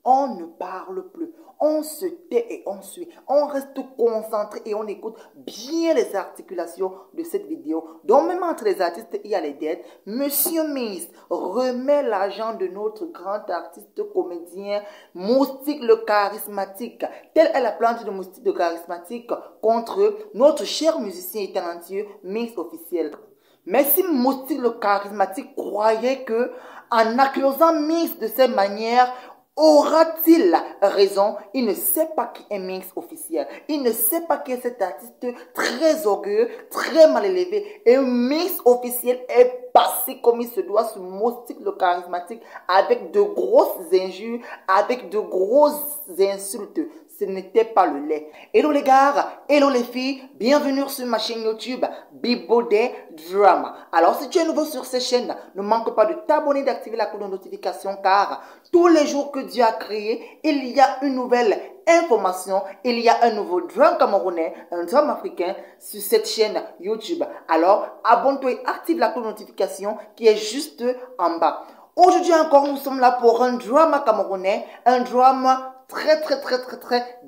On ne parle plus. On se tait et on suit. On reste concentré et on écoute bien les articulations de cette vidéo. Donc même entre les artistes, il y a les dettes. Monsieur Mix remet l'argent de notre grand artiste comédien Moustique le charismatique. Telle est la plainte de Moustique le charismatique contre notre cher musicien et talentueux Mix officiel. Mais si Moustique le charismatique croyait que en accusant Mix de cette manière, aura-t-il raison? Il ne sait pas qui est Mix officiel. Il ne sait pas qui est cet artiste très orgueilleux, très mal élevé. Et Mix officiel est passé comme il se doit sur Moustique le charismatique avec de grosses injures, avec de grosses insultes. Ce n'était pas le lait. Hello les gars, hello les filles, bienvenue sur ma chaîne YouTube Bibodé Drama. Alors si tu es nouveau sur cette chaîne, ne manque pas de t'abonner, d'activer la cloche de notification car tous les jours que Dieu a créé, il y a une nouvelle information, il y a un nouveau drame camerounais, un drame africain sur cette chaîne YouTube. Alors abonne-toi et active la cloche de notification qui est juste en bas. Aujourd'hui encore, nous sommes là pour un drama camerounais, un drama très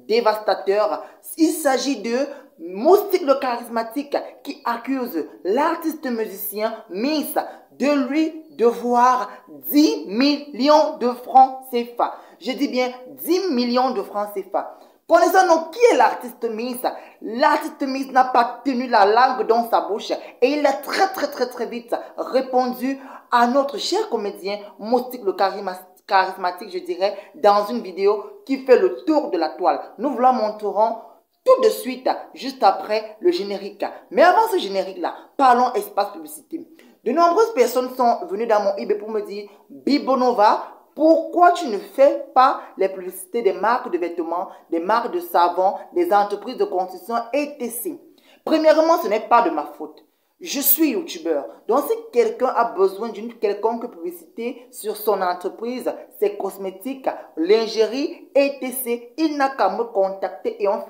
dévastateur. Il s'agit de Moustique le charismatique qui accuse l'artiste musicien Mix de lui devoir 10 millions de francs CFA. Je dis bien 10 millions de francs CFA. Connaissant donc qui est l'artiste Mix, l'artiste Mix n'a pas tenu la langue dans sa bouche et il a très vite répondu à notre cher comédien Moustique le charismatique, je dirais, dans une vidéo qui fait le tour de la toile. Nous vous la montrerons tout de suite, juste après le générique. Mais avant ce générique-là, parlons espace publicité. De nombreuses personnes sont venues dans mon eBay pour me dire « Bibonova, pourquoi tu ne fais pas les publicités des marques de vêtements, des marques de savon, des entreprises de construction, etc. » Premièrement, ce n'est pas de ma faute. Je suis youtubeur, donc si quelqu'un a besoin d'une quelconque publicité sur son entreprise, ses cosmétiques, lingerie, etc., il n'a qu'à me contacter et on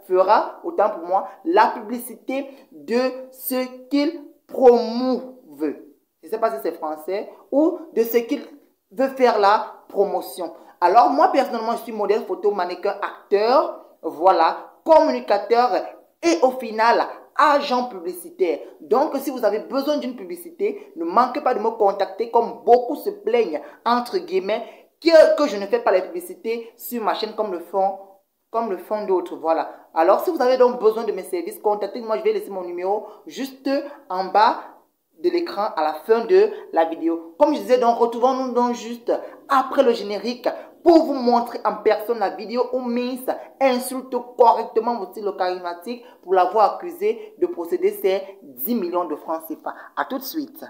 fera, autant pour moi, la publicité de ce qu'il promouve. Je ne sais pas si c'est français, ou de ce qu'il veut faire la promotion. Alors moi personnellement, je suis modèle photo, mannequin, acteur, voilà, communicateur et au final, agent publicitaire. Donc, si vous avez besoin d'une publicité, ne manquez pas de me contacter comme beaucoup se plaignent, entre guillemets, que je ne fais pas les publicités sur ma chaîne comme le font d'autres. Voilà. Alors, si vous avez donc besoin de mes services, contactez-moi. Je vais laisser mon numéro juste en bas de l'écran à la fin de la vidéo. Comme je disais, donc, retrouvons-nous donc juste après le générique pour vous montrer en personne la vidéo où Mix insulte correctement Moustique le charismatique pour l'avoir accusé de posséder ses 10 millions de francs CFA. A tout de suite.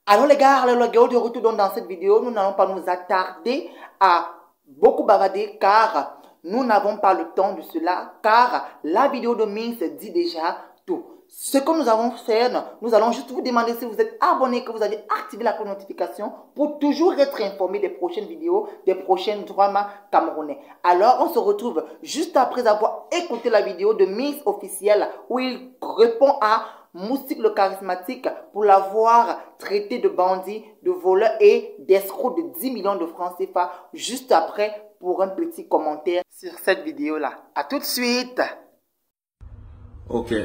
Alors les gars, de retour dans cette vidéo, nous n'allons pas nous attarder à beaucoup bavader car nous n'avons pas le temps de cela, car la vidéo de Mix dit déjà tout. Ce que nous allons faire, nous allons juste vous demander si vous êtes abonné, que vous avez activé la notification pour toujours être informé des prochaines vidéos, des prochains dramas camerounais. Alors on se retrouve juste après avoir écouté la vidéo de Mix officiel où il répond à Moustique le charismatique pour l'avoir traité de bandit, de voleur et d'escroc de 10 millions de francs CFA juste après pour un petit commentaire sur cette vidéo-là. A tout de suite. Ok,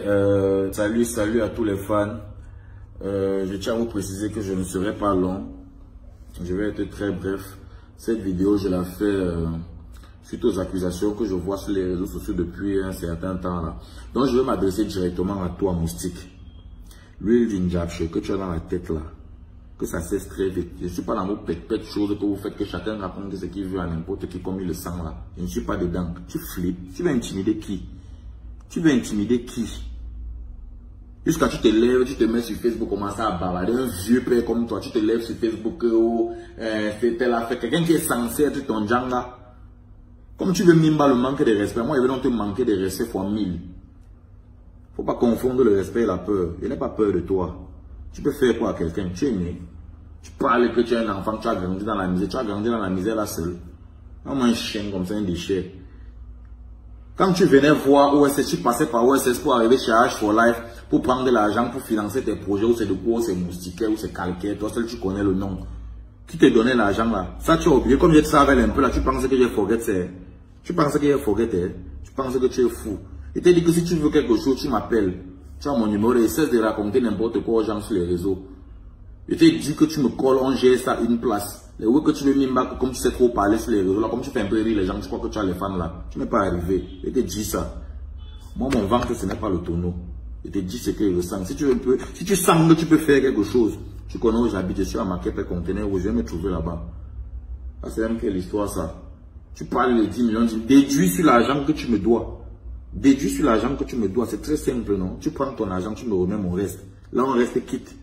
salut à tous les fans. Je tiens à vous préciser que je ne serai pas long. Je vais être très bref. Cette vidéo, je la fais suite aux accusations que je vois sur les réseaux sociaux depuis un certain temps là. Donc je vais m'adresser directement à toi, Moustique. L'huile d'injapche que tu as dans la tête là, que ça cesse très vite. Je ne suis pas dans vos petites choses que vous faites, que chacun raconte ce qu'il veut à n'importe qui comme il le sent là. Je ne suis pas dedans. Tu flippes. Tu veux intimider qui? Tu veux intimider qui? Jusqu'à tu te lèves, tu te mets sur Facebook, commencer à bavarder. Un vieux père comme toi, tu te lèves sur Facebook, c'est tel affaire. Quelqu'un qui est censé être ton djanga. Comme tu veux mimba le manque de respect, moi je vais donc te manquer de respect fois 1000. Faut pas confondre le respect et la peur. Je n'ai pas peur de toi. Tu peux faire quoi à quelqu'un? Tu es né. Tu parles que tu es un enfant, tu as grandi dans la misère. Tu as grandi dans la misère là seul. Comme un chien comme ça, un déchet. Quand tu venais voir OSS, tu passais par OSS pour arriver chez H for Life, pour prendre de l'argent pour financer tes projets, ou c'est de quoi, ou c'est moustiquaire, ou c'est calcaire, toi seul tu connais le nom. Qui te donnait l'argent là? Ça tu as oublié, comme je te savais un peu là, tu pensais que j'ai forget, tu pensais que j'ai forget, tu pensais que tu es fou. Il t'a dit que si tu veux quelque chose, tu m'appelles. Tu as mon numéro et cesse de raconter n'importe quoi aux gens sur les réseaux. Il t'a dit que tu me colles, on gère ça à une place. Les oui que tu veux mime comme tu sais trop parler sur les réseaux là, comme tu fais un peu rire les gens, tu crois que tu as les fans là. Tu n'es pas arrivé. Il te dit ça. Moi, mon ventre, ce n'est pas le tonneau. Il te dit ce qu'il ressent. Si tu sens que tu peux faire quelque chose, tu connais où j'habite, je suis à Maquette Conteneur, où je vais me trouver là-bas. Ah, c'est même quelle histoire ça. Tu parles de 10 millions, déduis sur l'argent que tu me dois. Déduis sur l'argent que tu me dois. C'est très simple, non? Tu prends ton argent, tu me remets mon reste. Là, on reste quitte.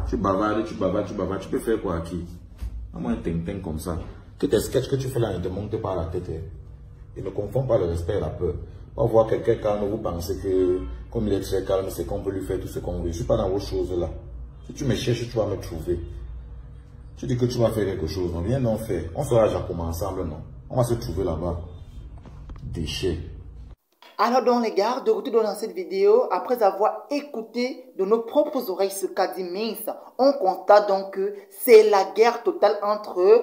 Tu bavardes, tu bavardes, tu bavardes. Tu peux faire quoi à qui? À moi, un ting-ting comme ça. Que tes sketchs que tu fais là, ne te montent pas la tête. Et ne confonds pas le respect et la peur. On voit quelqu'un calme, vous pensez que, comme il est très calme, c'est qu'on peut lui faire tout ce qu'on veut. Je ne suis pas dans vos choses là. Si tu me cherches, tu vas me trouver. Tu dis que tu vas faire quelque chose. On vient d'en faire. On sera Jacob ensemble, non? On va se trouver là-bas. Déchets. Alors donc les gars, de retour dans cette vidéo, après avoir écouté de nos propres oreilles ce qu'a dit Mins, on constate donc que c'est la guerre totale entre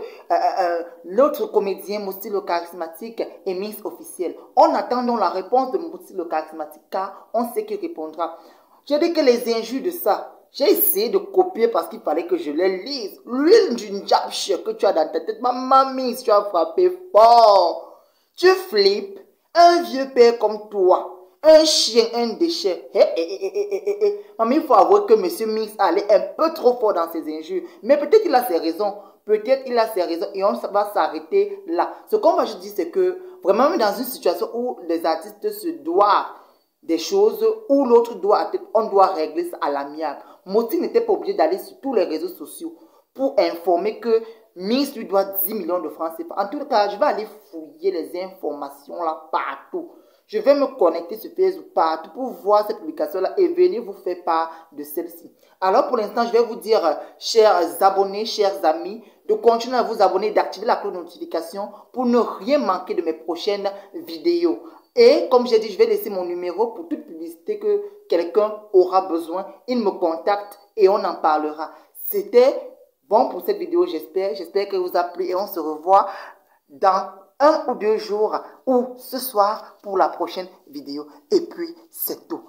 l'autre comédien Mousty le charismatique et Mins officiel. On attend donc la réponse de Mousty le charismatique car on sait qu'il répondra. Je dis que les injures de ça, j'ai essayé de copier parce qu'il fallait que je les lise. L'huile d'une japche que tu as dans ta tête, maman Mins, tu as frappé fort. Tu flippes. Un vieux père comme toi, un chien, un déchet. Maman, il faut avouer que monsieur Mix allait un peu trop fort dans ses injures. Mais peut-être qu'il a ses raisons. Peut-être il a ses raisons et on va s'arrêter là. Ce qu'on va juste dire, c'est que vraiment, même dans une situation où les artistes se doivent des choses, où l'autre doit, on doit régler ça à l'amiable. Moti n'était pas obligé d'aller sur tous les réseaux sociaux pour informer que Mix lui doit 10 millions de francs CFA. En tout cas, je vais aller fouiller les informations là partout. Je vais me connecter sur Facebook partout pour voir cette publication-là et venir vous faire part de celle-ci. Alors pour l'instant, je vais vous dire, chers abonnés, chers amis, de continuer à vous abonner, d'activer la cloche de notification pour ne rien manquer de mes prochaines vidéos. Et comme j'ai dit, je vais laisser mon numéro pour toute publicité que quelqu'un aura besoin. Il me contacte et on en parlera. C'était bon pour cette vidéo, j'espère. J'espère qu'elle vous a plu et on se revoit dans 1 ou 2 jours ou ce soir pour la prochaine vidéo. Et puis, c'est tout.